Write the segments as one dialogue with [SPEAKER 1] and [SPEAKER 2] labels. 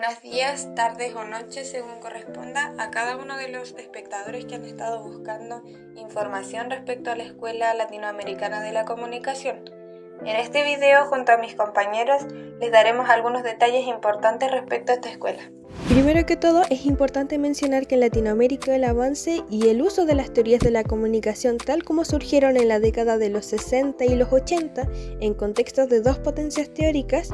[SPEAKER 1] Buenos días, tardes o noches, según corresponda, a cada uno de los espectadores que han estado buscando información respecto a la Escuela Latinoamericana de la Comunicación. En este video, junto a mis compañeros, les daremos algunos detalles importantes respecto a esta escuela.
[SPEAKER 2] Primero que todo, es importante mencionar que en Latinoamérica el avance y el uso de las teorías de la comunicación tal como surgieron en la década de los 60 y los 80 en contextos de dos potencias teóricas.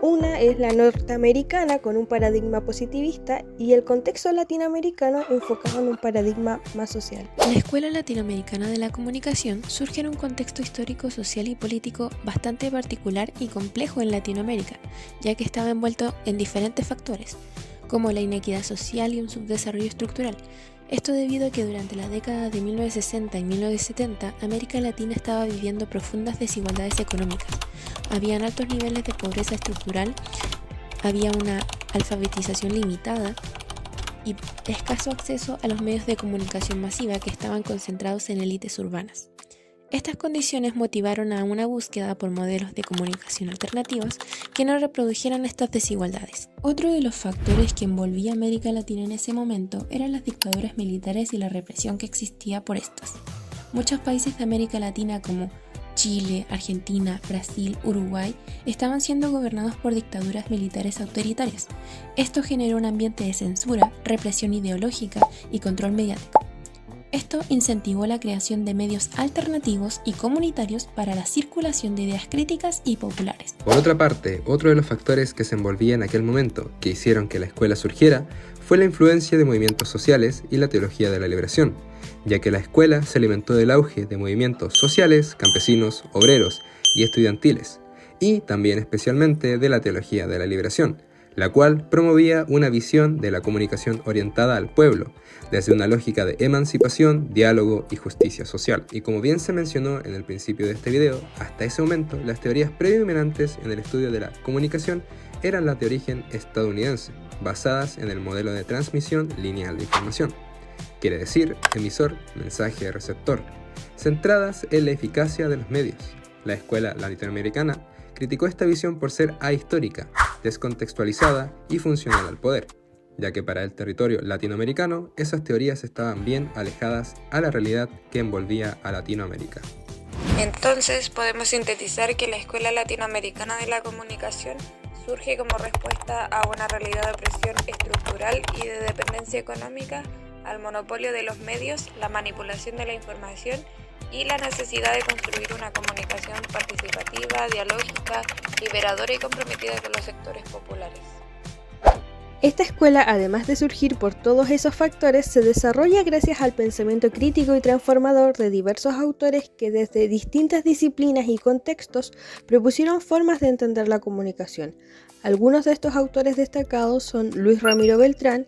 [SPEAKER 2] Una es la norteamericana con un paradigma positivista y el contexto latinoamericano enfocado en un paradigma más social.
[SPEAKER 3] La Escuela Latinoamericana de la Comunicación surge en un contexto histórico, social y político bastante particular y complejo en Latinoamérica, ya que estaba envuelto en diferentes factores, como la inequidad social y un subdesarrollo estructural. Esto debido a que durante la década de 1960 y 1970, América Latina estaba viviendo profundas desigualdades económicas. Habían altos niveles de pobreza estructural, había una alfabetización limitada y escaso acceso a los medios de comunicación masiva que estaban concentrados en élites urbanas. Estas condiciones motivaron a una búsqueda por modelos de comunicación alternativos que no reprodujeran estas desigualdades. Otro de los factores que envolvía a América Latina en ese momento eran las dictaduras militares y la represión que existía por estas. Muchos países de América Latina como Chile, Argentina, Brasil, Uruguay estaban siendo gobernados por dictaduras militares autoritarias. Esto generó un ambiente de censura, represión ideológica y control mediático. Esto incentivó la creación de medios alternativos y comunitarios para la circulación de ideas críticas y populares.
[SPEAKER 4] Por otra parte, otro de los factores que se envolvía en aquel momento, que hicieron que la escuela surgiera, fue la influencia de movimientos sociales y la teología de la liberación, ya que la escuela se alimentó del auge de movimientos sociales, campesinos, obreros y estudiantiles, y también especialmente de la teología de la liberación, la cual promovía una visión de la comunicación orientada al pueblo, desde una lógica de emancipación, diálogo y justicia social. Y como bien se mencionó en el principio de este video, hasta ese momento las teorías predominantes en el estudio de la comunicación eran las de origen estadounidense, basadas en el modelo de transmisión lineal de información, quiere decir emisor, mensaje, receptor, centradas en la eficacia de los medios. La escuela latinoamericana criticó esta visión por ser ahistórica, descontextualizada y funcional al poder, ya que para el territorio latinoamericano esas teorías estaban bien alejadas a la realidad que envolvía a Latinoamérica.
[SPEAKER 1] Entonces, podemos sintetizar que la Escuela Latinoamericana de la Comunicación surge como respuesta a una realidad de opresión estructural y de dependencia económica, al monopolio de los medios, la manipulación de la información y la necesidad de construir una comunicación participativa, dialógica, liberadora y comprometida con los sectores populares.
[SPEAKER 2] Esta escuela, además de surgir por todos esos factores, se desarrolla gracias al pensamiento crítico y transformador de diversos autores que desde distintas disciplinas y contextos propusieron formas de entender la comunicación. Algunos de estos autores destacados son Luis Ramiro Beltrán,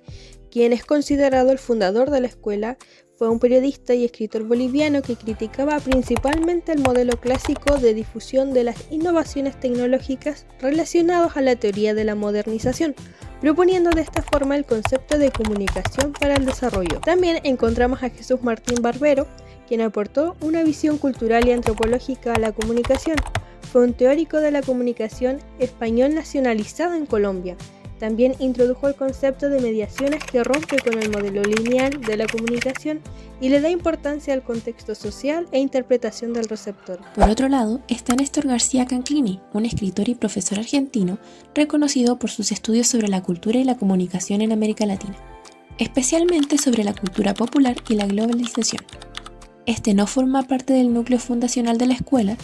[SPEAKER 2] quien es considerado el fundador de la escuela. Fue un periodista y escritor boliviano que criticaba principalmente el modelo clásico de difusión de las innovaciones tecnológicas relacionados a la teoría de la modernización, proponiendo de esta forma el concepto de comunicación para el desarrollo. También encontramos a Jesús Martín Barbero, quien aportó una visión cultural y antropológica a la comunicación. Fue un teórico de la comunicación español nacionalizado en Colombia. También introdujo el concepto de mediaciones que rompe con el modelo lineal de la comunicación y le da importancia al contexto social e interpretación del receptor.
[SPEAKER 3] Por otro lado, está Néstor García Canclini, un escritor y profesor argentino reconocido por sus estudios sobre la cultura y la comunicación en América Latina, especialmente sobre la cultura popular y la globalización. Este no forma parte del núcleo fundacional de la escuela,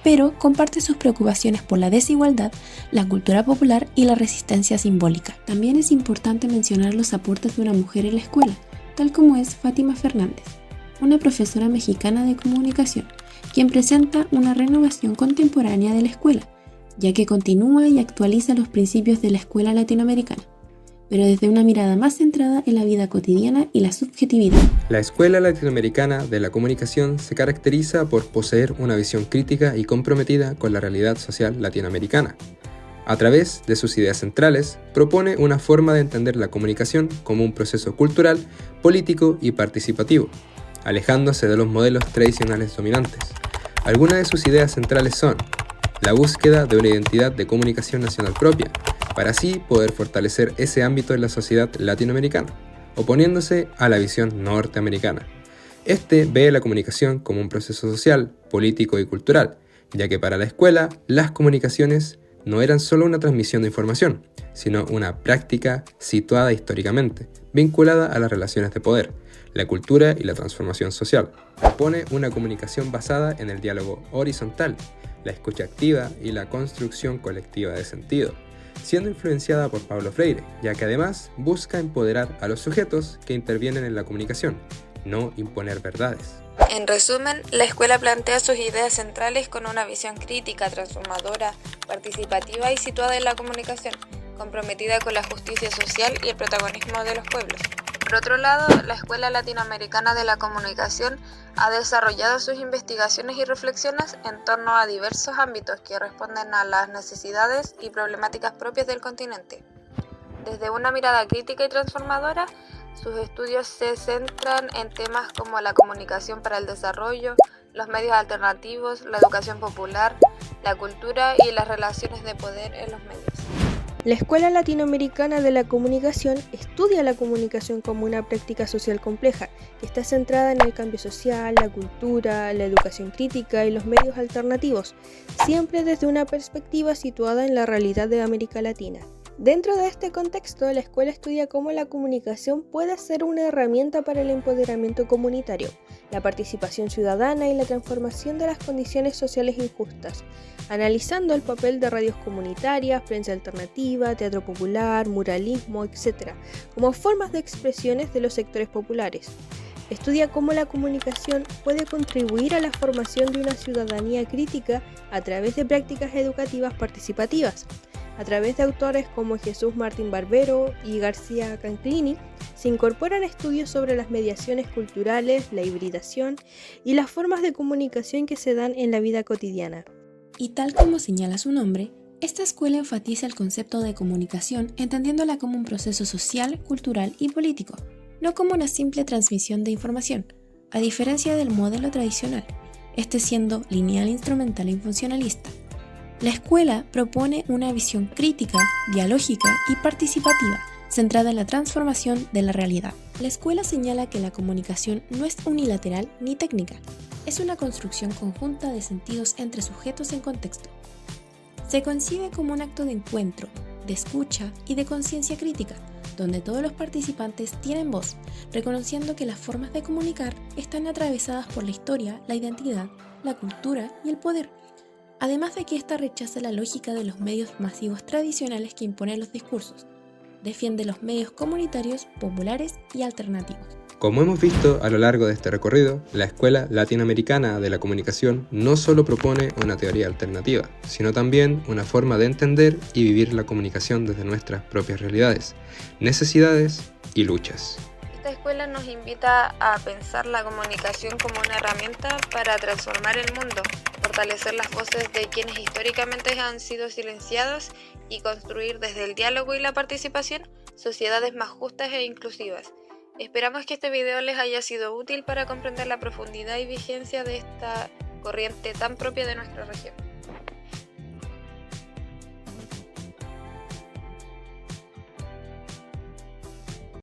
[SPEAKER 3] pero comparte sus preocupaciones por la desigualdad, la cultura popular y la resistencia simbólica. También es importante mencionar los aportes de una mujer en la escuela, tal como es Fátima Fernández, una profesora mexicana de comunicación, quien presenta una renovación contemporánea de la escuela, ya que continúa y actualiza los principios de la escuela latinoamericana, pero desde una mirada más centrada en la vida cotidiana y la subjetividad.
[SPEAKER 4] La Escuela Latinoamericana de la Comunicación se caracteriza por poseer una visión crítica y comprometida con la realidad social latinoamericana. A través de sus ideas centrales, propone una forma de entender la comunicación como un proceso cultural, político y participativo, alejándose de los modelos tradicionales dominantes. Algunas de sus ideas centrales son la búsqueda de una identidad de comunicación nacional propia, para así poder fortalecer ese ámbito en la sociedad latinoamericana, oponiéndose a la visión norteamericana. Este ve la comunicación como un proceso social, político y cultural, ya que para la escuela las comunicaciones no eran solo una transmisión de información, sino una práctica situada históricamente, vinculada a las relaciones de poder, la cultura y la transformación social. Propone una comunicación basada en el diálogo horizontal, la escucha activa y la construcción colectiva de sentido, siendo influenciada por Paulo Freire, ya que además busca empoderar a los sujetos que intervienen en la comunicación, no imponer verdades.
[SPEAKER 1] En resumen, la escuela plantea sus ideas centrales con una visión crítica, transformadora, participativa y situada en la comunicación, comprometida con la justicia social y el protagonismo de los pueblos. Por otro lado, la Escuela Latinoamericana de la Comunicación ha desarrollado sus investigaciones y reflexiones en torno a diversos ámbitos que responden a las necesidades y problemáticas propias del continente. Desde una mirada crítica y transformadora, sus estudios se centran en temas como la comunicación para el desarrollo, los medios alternativos, la educación popular, la cultura y las relaciones de poder en los medios.
[SPEAKER 2] La Escuela Latinoamericana de la Comunicación estudia la comunicación como una práctica social compleja, que está centrada en el cambio social, la cultura, la educación crítica y los medios alternativos, siempre desde una perspectiva situada en la realidad de América Latina. Dentro de este contexto, la escuela estudia cómo la comunicación puede ser una herramienta para el empoderamiento comunitario, la participación ciudadana y la transformación de las condiciones sociales injustas, analizando el papel de radios comunitarias, prensa alternativa, teatro popular, muralismo, etc., como formas de expresiones de los sectores populares. Estudia cómo la comunicación puede contribuir a la formación de una ciudadanía crítica a través de prácticas educativas participativas. A través de autores como Jesús Martín Barbero y García Canclini, se incorporan estudios sobre las mediaciones culturales, la hibridación y las formas de comunicación que se dan en la vida cotidiana.
[SPEAKER 3] Y tal como señala su nombre, esta escuela enfatiza el concepto de comunicación entendiéndola como un proceso social, cultural y político, no como una simple transmisión de información, a diferencia del modelo tradicional, este siendo lineal, instrumental y funcionalista. La escuela propone una visión crítica, dialógica y participativa, centrada en la transformación de la realidad. La escuela señala que la comunicación no es unilateral ni técnica, es una construcción conjunta de sentidos entre sujetos en contexto. Se concibe como un acto de encuentro, de escucha y de conciencia crítica, donde todos los participantes tienen voz, reconociendo que las formas de comunicar están atravesadas por la historia, la identidad, la cultura y el poder. Además de que ésta rechaza la lógica de los medios masivos tradicionales que imponen los discursos, defiende los medios comunitarios, populares y alternativos.
[SPEAKER 4] Como hemos visto a lo largo de este recorrido, la Escuela Latinoamericana de la Comunicación no solo propone una teoría alternativa, sino también una forma de entender y vivir la comunicación desde nuestras propias realidades, necesidades y luchas.
[SPEAKER 1] Esta escuela nos invita a pensar la comunicación como una herramienta para transformar el mundo, fortalecer las voces de quienes históricamente han sido silenciados y construir desde el diálogo y la participación sociedades más justas e inclusivas. Esperamos que este video les haya sido útil para comprender la profundidad y vigencia de esta corriente tan propia de nuestra región.